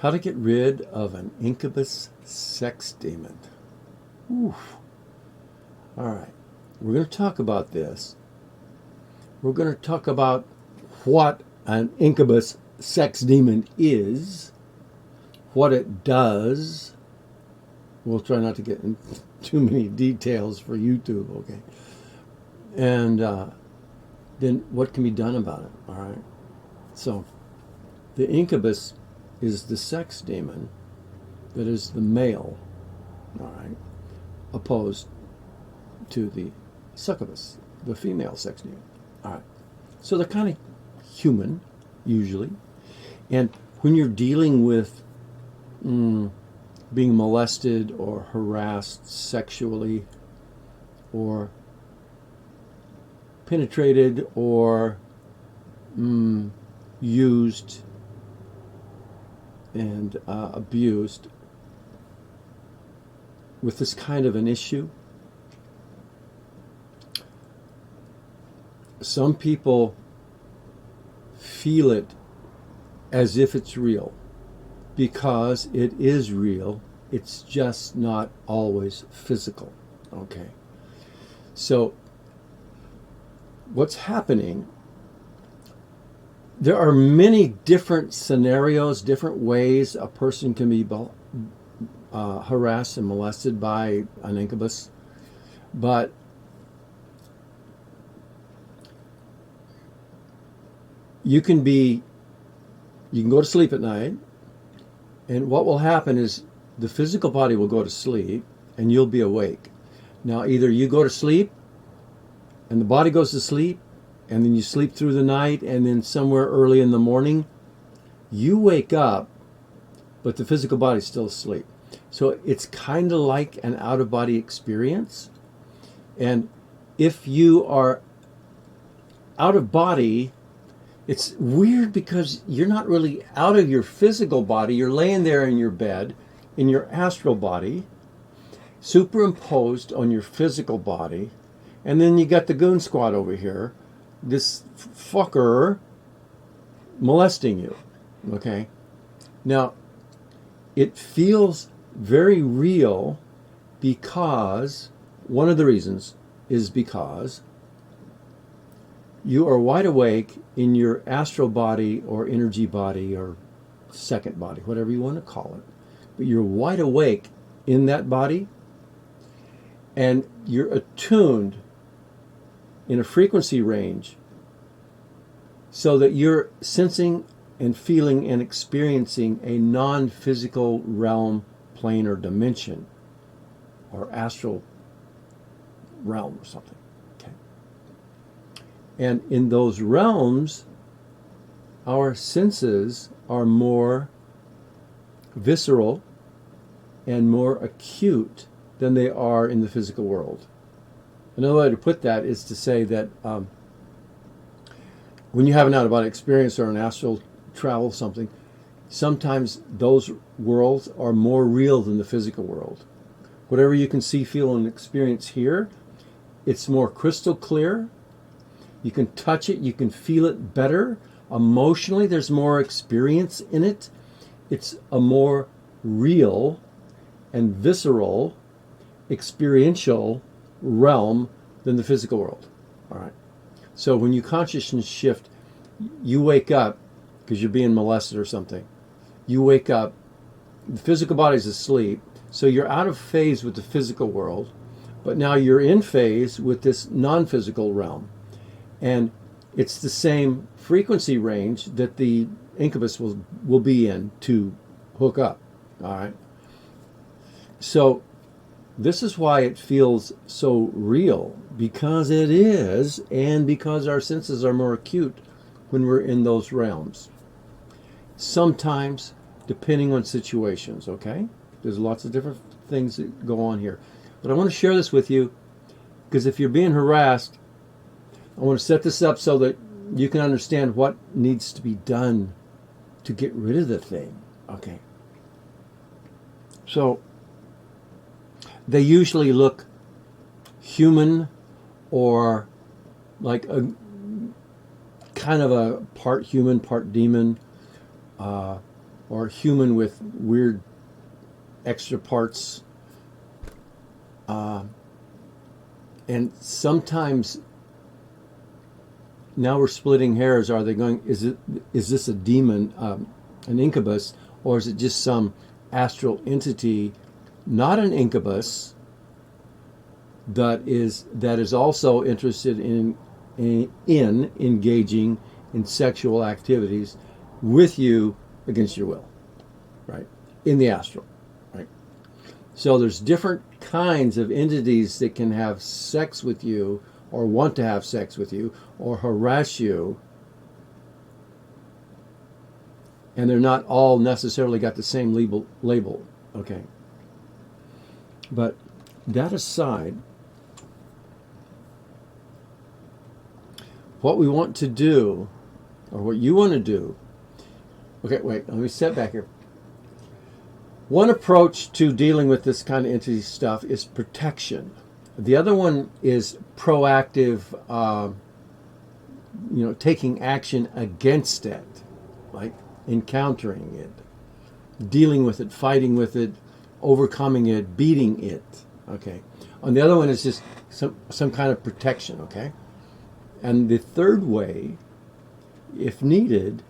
How to get rid of an incubus sex demon. Oof. All right. We're going to talk about this. We're going to talk about what an incubus sex demon is, what it does. We'll try not to get into too many details for YouTube, okay? And then what can be done about it, all right? So the incubus is the sex demon that is the male, all right, opposed to the succubus, the female sex demon. All right. So they're kind of human, usually. And when you're dealing with being molested or harassed sexually or penetrated or used and abused with this kind of an issue, some people feel it as if it's real, because it is real. It's just not always physical. Okay. So what's happening, there are many different scenarios, different ways a person can be harassed and molested by an incubus. But you can go to sleep at night, and what will happen is the physical body will go to sleep and you'll be awake. Now, either you go to sleep and the body goes to sleep, and then you sleep through the night, and then somewhere early in the morning you wake up, but the physical body's still asleep. So it's kind of like an out-of-body experience. And if you are out of body, it's weird because you're not really out of your physical body. You're laying there in your bed, in your astral body, superimposed on your physical body. And then you got the goon squad over here, this fucker molesting you. Okay? Now, it feels very real because, one of the reasons is because you are wide awake in your astral body or energy body or second body, whatever you want to call it. But you're wide awake in that body, and you're attuned in a frequency range so that you're sensing and feeling and experiencing a non-physical realm, plane, or dimension, or astral realm or something. Okay. And in those realms, our senses are more visceral and more acute than they are in the physical world. Another way to put that is to say that when you have an out-of-body experience or an astral travel something, sometimes those worlds are more real than the physical world. Whatever you can see, feel, and experience here, it's more crystal clear. You can touch it, you can feel it better. Emotionally, there's more experience in it. It's a more real and visceral, experiential realm than the physical world. All right. So when you consciousness shift, you wake up because you're being molested or something. You wake up, the physical body's asleep, so you're out of phase with the physical world, but now you're in phase with this non-physical realm. And it's the same frequency range that the incubus will be in to hook up. All right. So this is why it feels so real, because it is, and because our senses are more acute when we're in those realms. Sometimes, depending on situations, okay? There's lots of different things that go on here. But I want to share this with you, because if you're being harassed, I want to set this up so that you can understand what needs to be done to get rid of the thing. Okay. So they usually look human, or like a kind of a part human, part demon, or human with weird extra parts. And sometimes now we're splitting hairs. Are they going? Is this a demon, an incubus, or is it just some astral entity, not an incubus, that is also interested in engaging in sexual activities with you against your will, right? In the astral, right? So there's different kinds of entities that can have sex with you, or want to have sex with you, or harass you, and they're not all necessarily got the same label, okay? But that aside, what we want to do, or what you want to do, okay, wait, let me step back here. One approach to dealing with this kind of entity stuff is protection. The other one is proactive, taking action against it, like encountering it, dealing with it, fighting with it, overcoming it, beating it, okay? And the other one is just some kind of protection, okay? And the third way, if needed,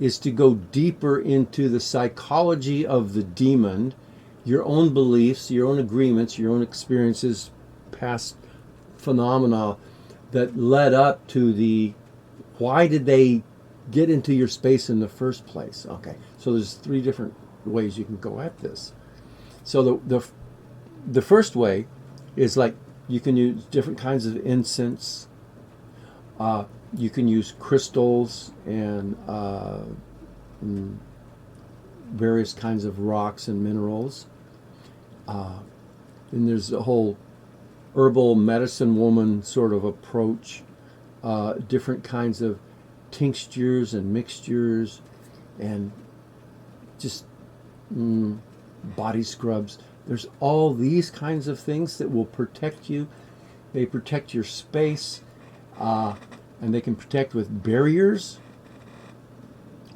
is to go deeper into the psychology of the demon, your own beliefs, your own agreements, your own experiences, past phenomena that led up to the why did they get into your space in the first place. Okay, so there's 3 different ways you can go at this. So the first way is like you can use different kinds of incense. You can use crystals and various kinds of rocks and minerals. And there's a whole herbal medicine woman sort of approach, different kinds of tinctures and mixtures and just body scrubs. There's all these kinds of things that will protect you. They protect your space. And they can protect with barriers,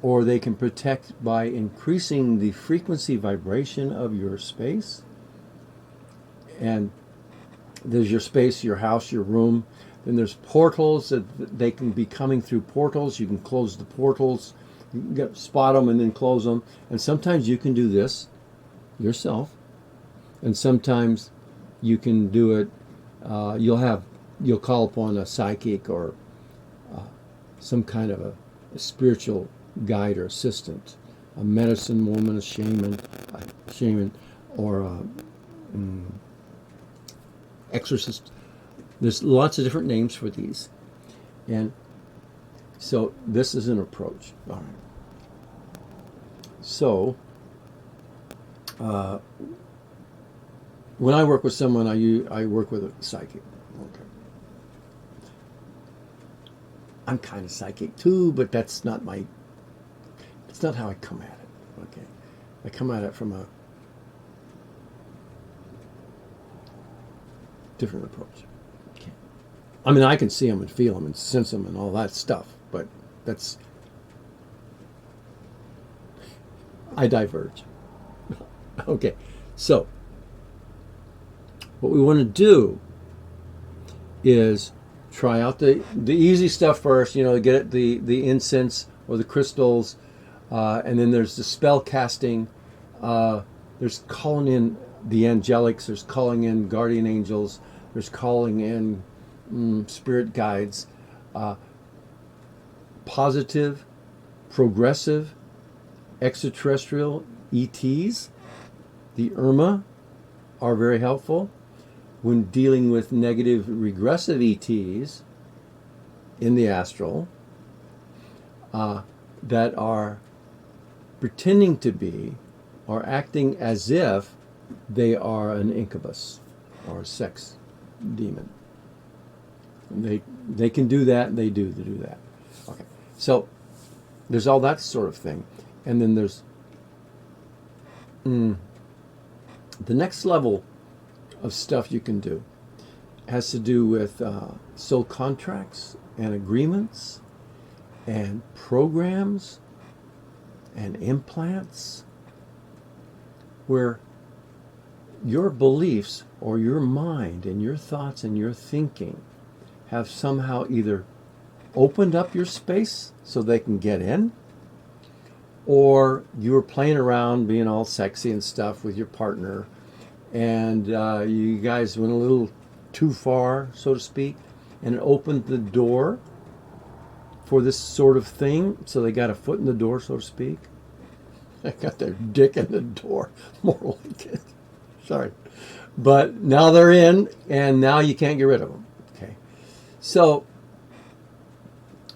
or they can protect by increasing the frequency vibration of your space. And there's your space, your house, your room. Then there's portals that they can be coming through portals. You can close the portals, you can spot them and then close them. And sometimes you can do this yourself, and sometimes you can do it. You'll call upon a psychic or some kind of a spiritual guide or assistant, a medicine woman, a shaman, or exorcist. There's lots of different names for these, and so this is an approach. All right. So when I work with someone, I work with a psychic. Okay. I'm kind of psychic too, but it's not how I come at it, okay? I come at it from a different approach. Okay. I mean, I can see them and feel them and sense them and all that stuff, but I diverge. Okay, so what we want to do is try out the easy stuff first, get it, the incense or the crystals, and then there's the spell casting. There's calling in the angelics, there's calling in guardian angels, there's calling in spirit guides. Positive, progressive, extraterrestrial ETs, the Irma, are very helpful when dealing with negative regressive ETs in the astral that are pretending to be or acting as if they are an incubus or a sex demon. And they can do that, and they do that. Okay, so there's all that sort of thing. And then there's the next level of stuff you can do has to do with soul contracts and agreements and programs and implants, where your beliefs or your mind and your thoughts and your thinking have somehow either opened up your space so they can get in, or you were playing around being all sexy and stuff with your partner, and you guys went a little too far, so to speak, and it opened the door for this sort of thing, so they got a foot in the door, so to speak. They got their dick in the door, more like it. Sorry. But now they're in, and now you can't get rid of them. Okay. So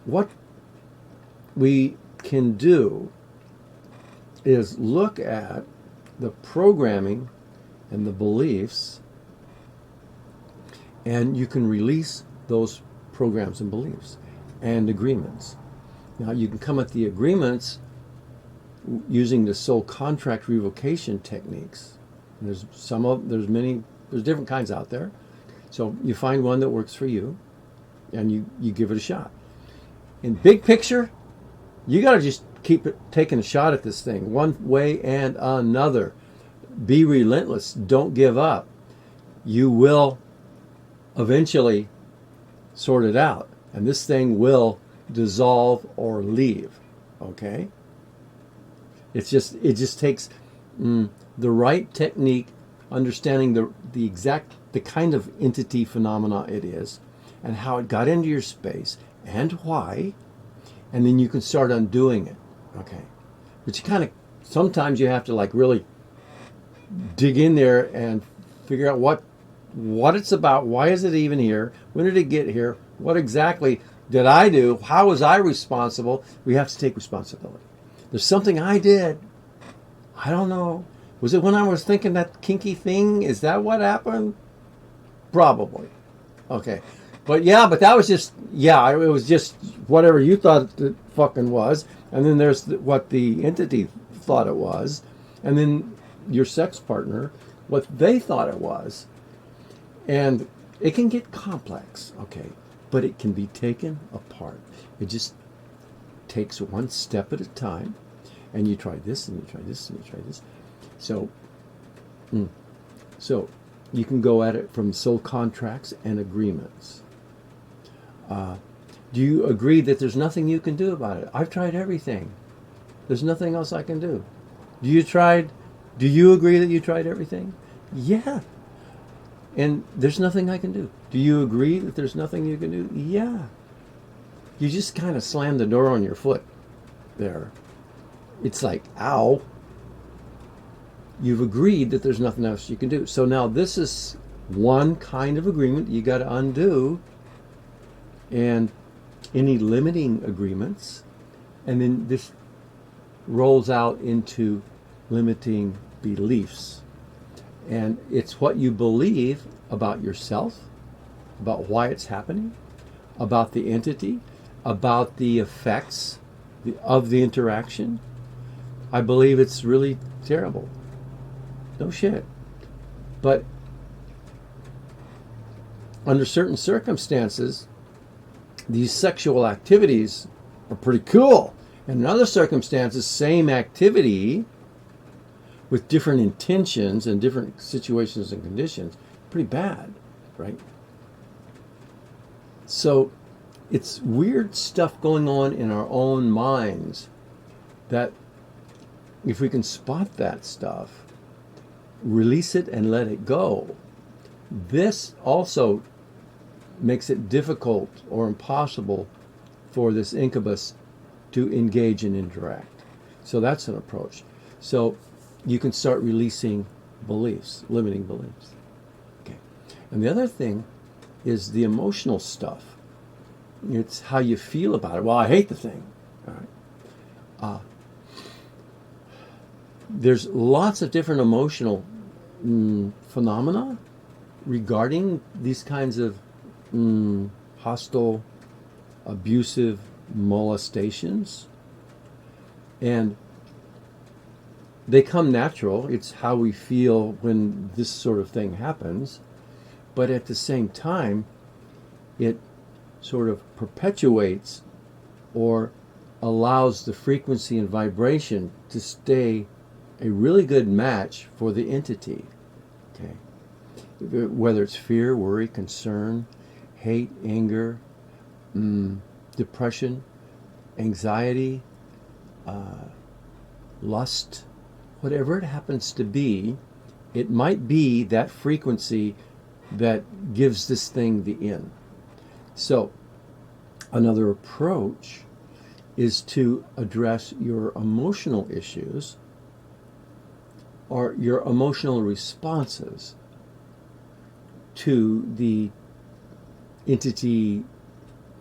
what we can do is look at the programming and the beliefs, and you can release those programs and beliefs and agreements. Now you can come at the agreements using the soul contract revocation techniques. There's different kinds out there. So you find one that works for you, and you give it a shot. In big picture, you got to just keep taking a shot at this thing one way and another. Be relentless. Don't give up. You will eventually sort it out, and this thing will dissolve or leave. Okay? It just takes the right technique, understanding the kind of entity phenomena it is, and how it got into your space and why, and then you can start undoing it. Okay, but sometimes you have to like really dig in there and figure out what it's about. Why is it even here? When did it get here? What exactly did I do? How was I responsible? We have to take responsibility. There's something I did. I don't know. Was it when I was thinking that kinky thing? Is that what happened? Probably. Okay. But that was just, it was just whatever you thought it fucking was. And then there's what the entity thought it was. And then your sex partner, what they thought it was. And it can get complex, okay? But it can be taken apart. It just takes one step at a time. And you try this, and you try this, and you try this. So you can go at it from soul contracts and agreements. Do you agree that there's nothing you can do about it? I've tried everything. There's nothing else I can do. Do you agree that you tried everything? Yeah. And there's nothing I can do. Do you agree that there's nothing you can do? Yeah. You just kind of slam the door on your foot there. It's like, ow. You've agreed that there's nothing else you can do. So now this is one kind of agreement you got to undo, and any limiting agreements, and then this rolls out into limiting beliefs. And it's what you believe about yourself, about why it's happening, about the entity, about the effects of the interaction. I believe it's really terrible. No shit. But under certain circumstances, these sexual activities are pretty cool. And in other circumstances, same activity with different intentions and different situations and conditions, pretty bad, right? So it's weird stuff going on in our own minds that if we can spot that stuff, release it and let it go, this also makes it difficult or impossible for this incubus to engage and interact. So that's an approach. So you can start releasing beliefs, limiting beliefs. Okay. And the other thing is the emotional stuff. It's how you feel about it. Well, I hate the thing. All right. There's lots of different emotional phenomena regarding these kinds of hostile, abusive molestations. And they come natural. It's how we feel when this sort of thing happens. But at the same time, it sort of perpetuates or allows the frequency and vibration to stay a really good match for the entity. Okay, whether it's fear, worry, concern, hate, anger, depression, anxiety, lust, whatever it happens to be, it might be that frequency that gives this thing the in. So, another approach is to address your emotional issues or your emotional responses to the entity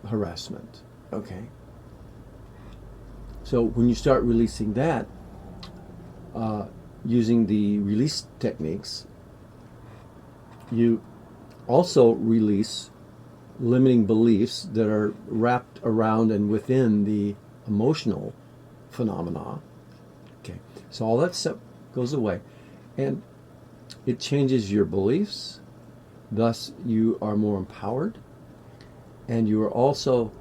harassment. Okay? So when you start releasing that, using the release techniques, you also release limiting beliefs that are wrapped around and within the emotional phenomena. Okay, so all that stuff goes away, and it changes your beliefs. Thus, you are more empowered, and you are also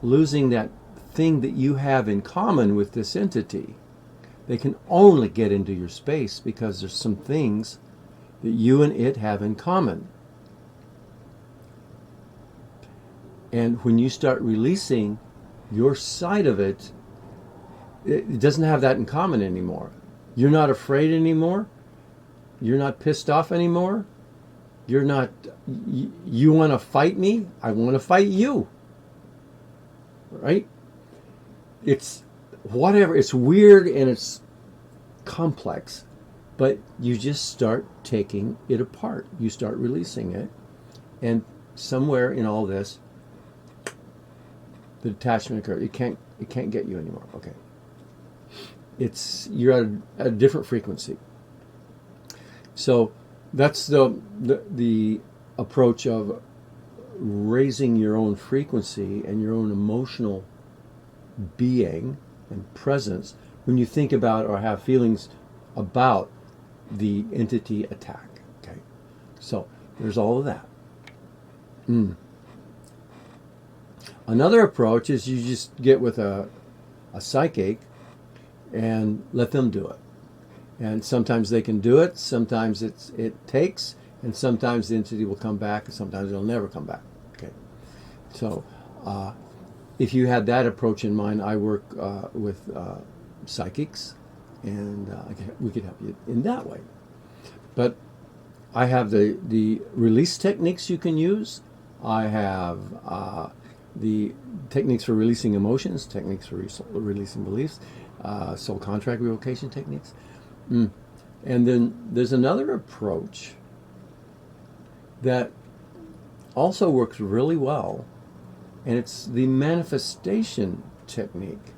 losing that thing that you have in common with this entity. They can only get into your space because there's some things that you and it have in common. And when you start releasing your side of it, it doesn't have that in common anymore. You're not afraid anymore. You're not pissed off anymore. You're not, you want to fight me? I want to fight you. Right? It's whatever. It's weird and it's complex, but you just start taking it apart. You start releasing it. And somewhere in all this, the detachment occurs. It can't get you anymore. Okay. You're at a different frequency. So that's the approach of raising your own frequency and your own emotional being and presence when you think about or have feelings about the entity attack. Okay. So there's all of that. Another approach is you just get with a psychic and let them do it. And sometimes they can do it, sometimes it takes, and sometimes the entity will come back, and sometimes it'll never come back. Okay. So if you had that approach in mind, I work with psychics, and we could help you in that way. But I have the release techniques you can use. I have the techniques for releasing emotions, techniques for releasing beliefs, soul contract revocation techniques. And then there's another approach that also works really well, and it's the manifestation technique.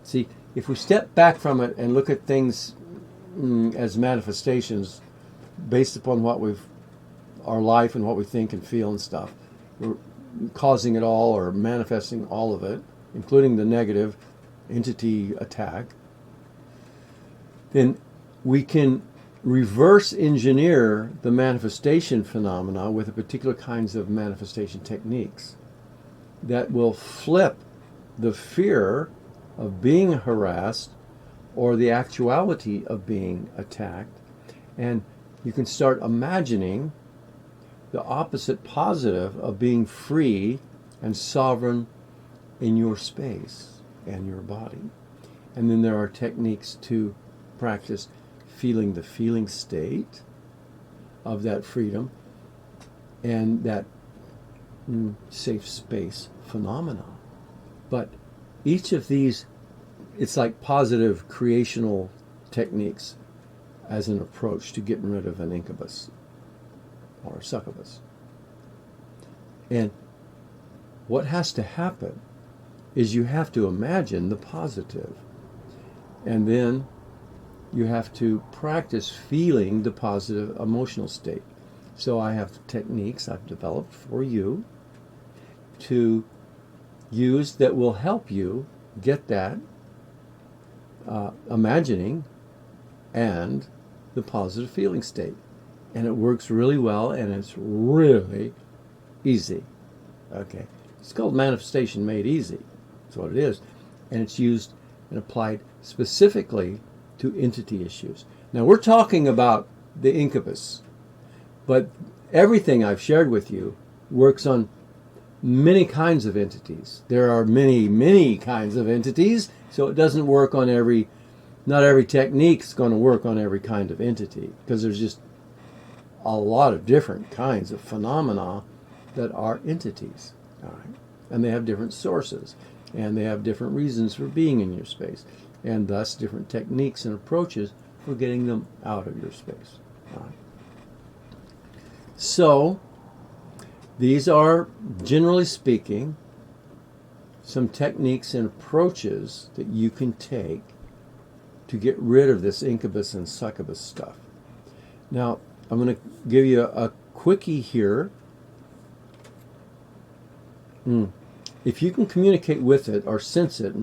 See, if we step back from it and look at things as manifestations based upon our life and what we think and feel and stuff, we're causing it all or manifesting all of it, including the negative entity attack, then we can reverse engineer the manifestation phenomena with a particular kinds of manifestation techniques that will flip the fear of being harassed or the actuality of being attacked, and you can start imagining the opposite positive of being free and sovereign in your space and your body. And then there are techniques to practice feeling the feeling state of that freedom and that safe space phenomena. But each of these, it's like positive creational techniques as an approach to getting rid of an incubus or succubus. And what has to happen is you have to imagine the positive, and then you have to practice feeling the positive emotional state. So I have techniques I've developed for you to use that will help you get that imagining and the positive feeling state. And it works really well, and it's really easy. Okay. It's called manifestation made easy. That's what it is. and it's used and applied specifically to entity issues. Now we're talking about the incubus, but everything I've shared with you works on many kinds of entities. There are many, many kinds of entities, so it doesn't work on not every technique's going to work on every kind of entity, because there's just a lot of different kinds of phenomena that are entities. All right? And they have different sources, and they have different reasons for being in your space, and thus different techniques and approaches for getting them out of your space. All right? So, these are, generally speaking, some techniques and approaches that you can take to get rid of this incubus and succubus stuff. Now, I'm going to give you a quickie here. If you can communicate with it or sense it,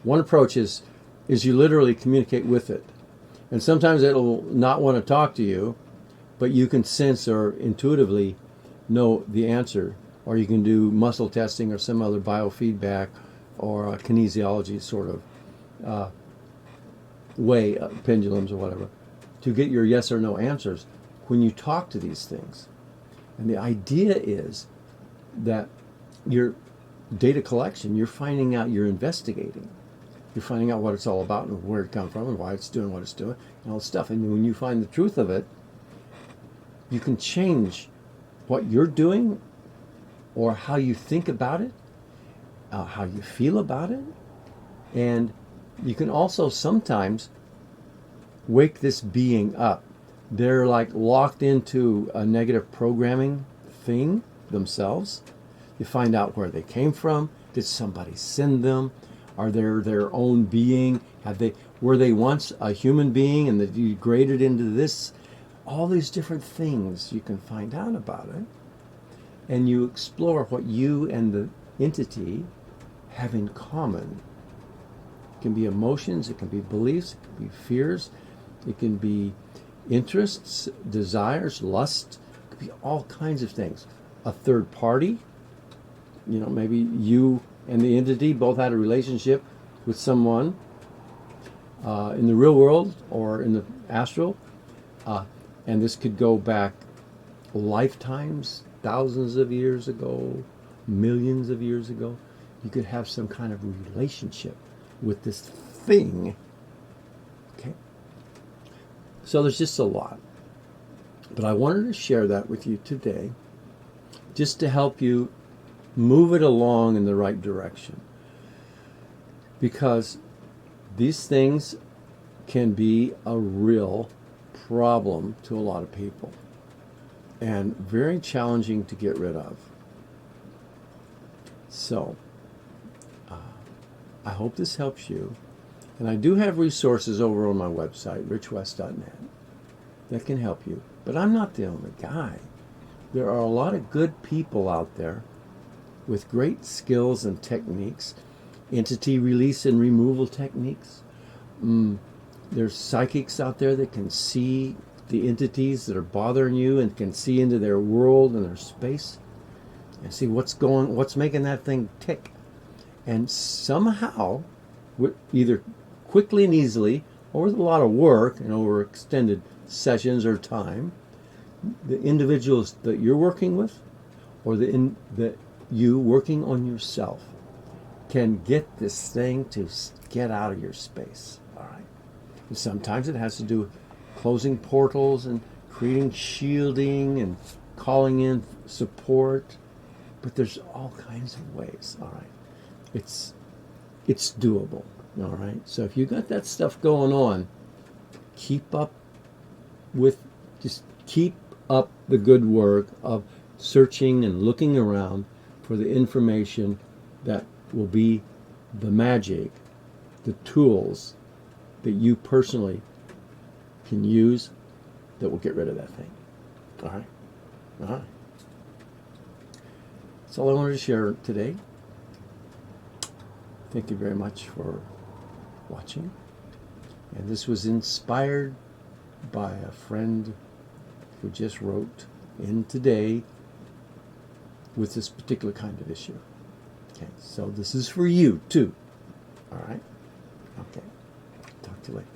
one approach is you literally communicate with it. And sometimes it'll not want to talk to you, but you can sense or intuitively know the answer. Or you can do muscle testing or some other biofeedback or a kinesiology sort of way, pendulums or whatever, to get your yes or no answers when you talk to these things. And the idea is that your data collection, you're finding out, you're investigating. You're finding out what it's all about and where it comes from and why it's doing what it's doing and all this stuff. And when you find the truth of it, you can change what you're doing or how you think about it, how you feel about it. And you can also sometimes wake this being up. They're like locked into a negative programming thing themselves. You find out where they came from. Did somebody send them? Are they their own being? Were they once a human being and they degraded into this? All these different things you can find out about it. And you explore what you and the entity have in common. It can be emotions, it can be beliefs, it can be fears, it can be interests, desires, lust, it could be all kinds of things. A third party, maybe you and the entity both had a relationship with someone in the real world or in the astral, and this could go back lifetimes, thousands of years ago, millions of years ago. You could have some kind of relationship with this thing. Okay? So there's just a lot. But I wanted to share that with you today just to help you move it along in the right direction. Because these things can be a real problem to a lot of people and very challenging to get rid of. So, I hope this helps you. And I do have resources over on my website, richwest.net, that can help you. But I'm not the only guy. There are a lot of good people out there with great skills and techniques, entity release and removal techniques. There's psychics out there that can see the entities that are bothering you and can see into their world and their space and see what's making that thing tick. And somehow, either quickly and easily, or with a lot of work and over extended sessions or time, the individuals that you're working with, or you working on yourself, can get this thing to get out of your space. All right. And sometimes it has to do with closing portals and creating shielding and calling in support. But there's all kinds of ways. All right. It's doable. All right. So if you got that stuff going on, keep up the good work of searching and looking around for the information that will be the magic, the tools that you personally can use that will get rid of that thing. All right? All right. That's all I wanted to share today. Thank you very much for watching. And this was inspired by a friend who just wrote in today with this particular kind of issue. Okay. Okay, so this is for you too. All right? Okay. Talk to you later.